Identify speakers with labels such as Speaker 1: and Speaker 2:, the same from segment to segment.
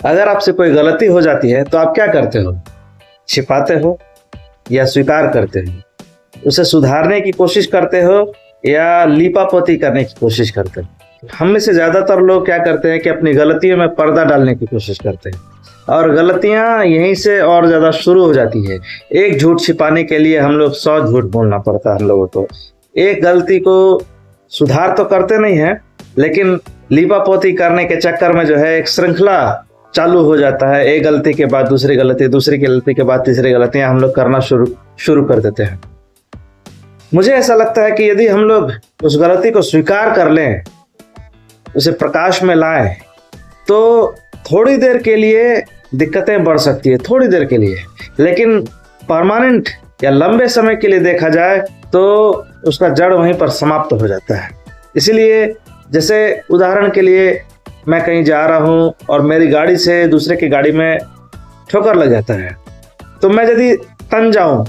Speaker 1: अगर आपसे कोई गलती हो जाती है तो आप क्या करते हो? छिपाते हो या स्वीकार करते हो? उसे सुधारने की कोशिश करते हो या लीपापोती करने की कोशिश करते हो? हम में से ज़्यादातर लोग क्या करते हैं कि अपनी गलतियों में पर्दा डालने की कोशिश करते हैं और गलतियां यहीं से और ज़्यादा शुरू हो जाती है। एक झूठ छिपाने के लिए हम लोग 100 झूठ बोलना पड़ता है हम लोगों को। एक गलती को सुधार तो करते नहीं है, लेकिन लीपापोती करने के चक्कर में जो है एक श्रृंखला चालू हो जाता है। एक गलती के बाद दूसरी गलती, दूसरी गलती के बाद तीसरी गलतियां हम लोग करना शुरू कर देते हैं। मुझे ऐसा लगता है कि यदि हम लोग उस गलती को स्वीकार कर लें, उसे प्रकाश में लाएं, तो थोड़ी देर के लिए दिक्कतें बढ़ सकती है, थोड़ी देर के लिए, लेकिन परमानेंट या लंबे समय के लिए देखा जाए तो उसका जड़ वहीं पर समाप्त हो जाता है। इसीलिए जैसे उदाहरण के लिए मैं कहीं जा रहा हूँ और मेरी गाड़ी से दूसरे की गाड़ी में ठोकर लग जाता है, तो मैं यदि तन जाऊं,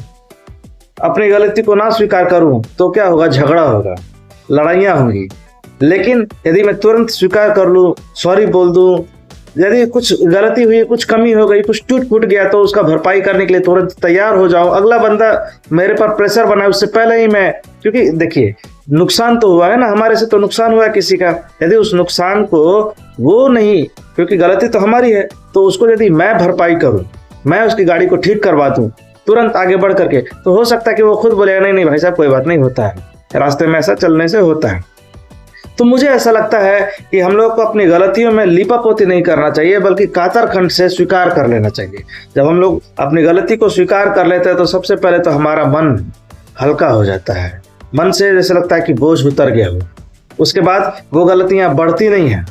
Speaker 1: अपनी गलती को ना स्वीकार करूं, तो क्या होगा? झगड़ा होगा, लड़ाइयाँ होंगी। लेकिन यदि मैं तुरंत स्वीकार कर लूं, सॉरी बोल दूं, यदि कुछ गलती हुई, कुछ कमी हो गई, कुछ टूट फूट गया, तो उसका भरपाई करने के लिए तुरंत तैयार हो जाऊं। अगला बंदा मेरे पर प्रेशर बनाए उससे पहले ही मैं, क्योंकि देखिए नुकसान तो हुआ है ना, हमारे से तो नुकसान हुआ है किसी का। यदि उस नुकसान को वो नहीं, क्योंकि गलती तो हमारी है, तो उसको यदि मैं भरपाई करूं, मैं उसकी गाड़ी को ठीक करवा दूं तुरंत आगे बढ़ करके, तो हो सकता है कि वो खुद बोलेगा नहीं नहीं भाई साहब कोई बात नहीं, होता है, रास्ते में ऐसा चलने से होता है। तो मुझे ऐसा लगता है कि हम लोग को अपनी गलतियों में लीपापोती नहीं करना चाहिए, बल्कि कातरखंड से स्वीकार कर लेना चाहिए। जब हम लोग अपनी गलती को स्वीकार कर लेते हैं तो सबसे पहले तो हमारा मन हल्का हो जाता है, मन से जैसे लगता है कि बोझ उतर गया हो। उसके बाद वो गलतियां बढ़ती नहीं हैं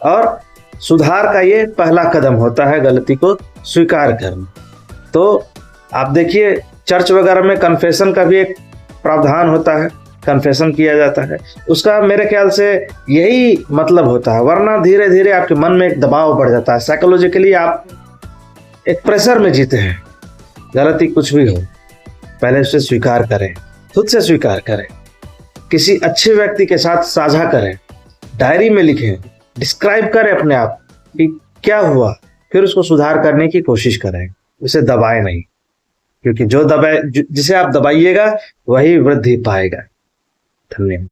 Speaker 1: और सुधार का ये पहला कदम होता है, गलती को स्वीकार करना। तो आप देखिए चर्च वगैरह में कन्फेशन का भी एक प्रावधान होता है, कन्फेशन किया जाता है, उसका मेरे ख्याल से यही मतलब होता है। वरना धीरे धीरे आपके मन में एक दबाव बढ़ जाता है, साइकोलॉजिकली आप एक प्रेशर में जीते हैं। गलती कुछ भी हो, पहले उसे स्वीकार करें, खुद से स्वीकार करें, किसी अच्छे व्यक्ति के साथ साझा करें, डायरी में लिखें, डिस्क्राइब करें अपने आप कि क्या हुआ, फिर उसको सुधार करने की कोशिश करें, उसे दबाए नहीं, क्योंकि जो दबाए, जिसे आप दबाइएगा वही वृद्धि पाएगा। धन्यवाद।